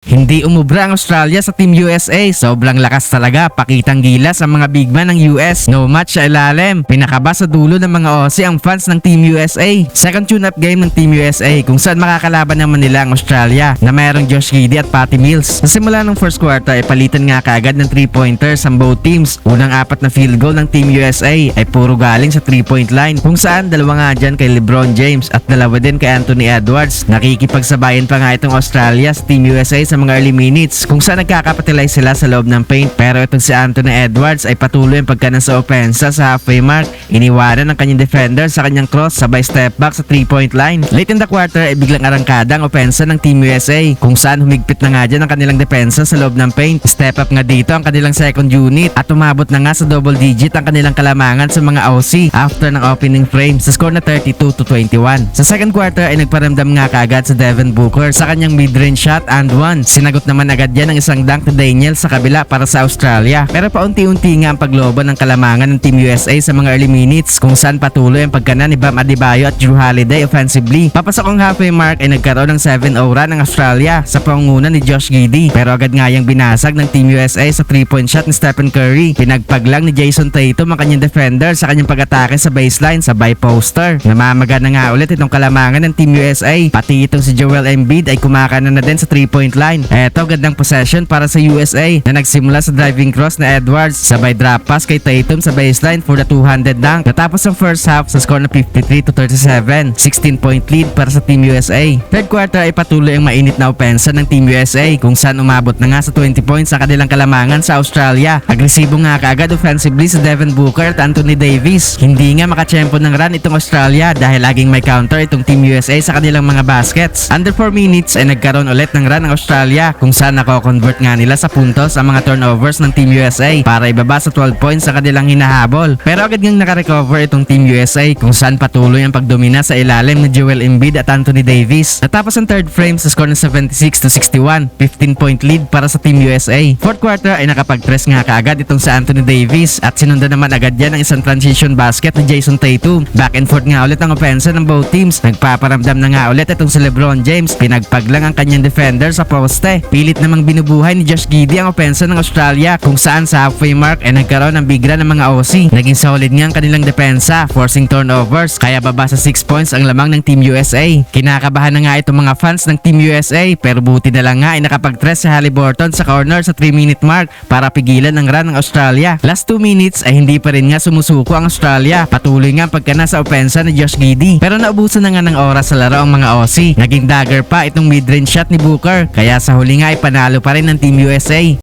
Hindi umubra ang Australia sa Team USA. Sobrang lakas talaga. Pakitang gilas ang mga big man ng US. No match sa ilalim. Pinakaba sa dulo ng mga Aussie ang fans ng Team USA. Second tune-up game ng Team USA kung saan makakalaban naman nila ang Australia na mayroong Josh Giddey at Patty Mills. Sa simula ng first quarter ay palitan nga kaagad ng 3-pointers ang both teams. Unang 4 na field goal ng Team USA ay puro galing sa 3-point line kung saan dalawa nga dyan kay LeBron James at dalawa din kay Anthony Edwards. Nakikipagsabayan pa nga itong Australia sa Team USA sa mga early minutes kung saan nagkakapitalize sila sa loob ng paint, pero itong si Anthony Edwards ay patuloy ang pagkanan sa opensa sa halfway mark. Iniwanan ng kanyang defender sa kanyang cross sabay step back sa 3-point line. Late in the quarter ay biglang arangkada ang opensa ng Team USA kung saan humigpit na nga dyan ang kanilang depensa sa loob ng paint. Step up nga dito ang kanilang second unit at umabot na nga sa double digit ang kanilang kalamangan sa mga Aussie after ng opening frame sa score na 32-21. Sa second quarter ay nagparamdam nga kaagad sa Devin Booker sa kanyang mid-range shot and one. Sinagot naman agad yan ang isang dunk ni Daniel sa kabila para sa Australia. Pero paunti-unti nga ang pagloban ng kalamangan ng Team USA sa mga early minutes kung saan patuloy ang pagkanan ni Bam Adebayo at Jrue Holiday offensively. Papasok ang halfway mark ay nagkaroon ng 7-0 run ng Australia sa pangungunan ni Josh Giddey. Pero agad nga yung binasag ng Team USA sa 3-point shot ni Stephen Curry. Pinagpag lang ni Jason Tatum ang kanyang defender sa kanyang pag-atake sa baseline sa by-poster. Namamaga na nga ulit itong kalamangan ng Team USA. Pati itong si Joel Embiid ay kumakanan na din sa 3-point line. Eto, gandang possession para sa USA na nagsimula sa driving cross na Edwards sabay drop pass kay Tatum sa baseline for the 200 dunk. Natapos ang first half sa score na 53-37, 16-point lead para sa Team USA. Third quarter ay patuloy ang mainit na opensa ng Team USA kung saan umabot na nga sa 20 points sa kanilang kalamangan sa Australia. Agresibo nga kaagad offensively sa Devin Booker at Anthony Davis. Hindi nga makachempo ng run itong Australia dahil laging may counter itong Team USA sa kanilang mga baskets. Under 4 minutes ay nagkaroon ulit ng run ang Australia kung saan nako-convert nga nila sa puntos ang mga turnovers ng Team USA para ibaba sa 12 points sa kanilang hinahabol. Pero agad ngang nakarecover itong Team USA kung saan patuloy ang pagdomina sa ilalim ni Joel Embiid at Anthony Davis. Natapos ang third frame sa score na 76-61, 15-point lead para sa Team USA. Fourth quarter ay nakapag-press nga kaagad itong sa Anthony Davis at sinundan naman agad yan ang isang transition basket ni Jason Tatum. Back and forth nga ulit ang opensa ng both teams. Nagpaparamdam na nga ulit itong si LeBron James. Pinagpag lang ang kanyang defender sa poste. Pilit namang binubuhay ni Josh Giddey ang opensa ng Australia kung saan sa halfway mark ay nagkaroon ng bigra ng mga Aussie. Naging solid nga ang kanilang depensa, forcing turnovers, kaya baba sa 6 points ang lamang ng Team USA. Kinakabahan na nga itong mga fans ng Team USA pero buti na lang nga ay nakapag-press si Haliburton sa corner sa 3-minute mark para pigilan ang run ng Australia. Last 2 minutes ay hindi pa rin nga sumusuko ang Australia. Patuloy nga ang pagkana sa opensa ni Josh Giddey pero naubusan na nga ng oras sa laro ang mga Aussie. Naging dagger pa itong mid-range shot ni Booker kaya sa huli nga ay panalo pa rin ng Team USA.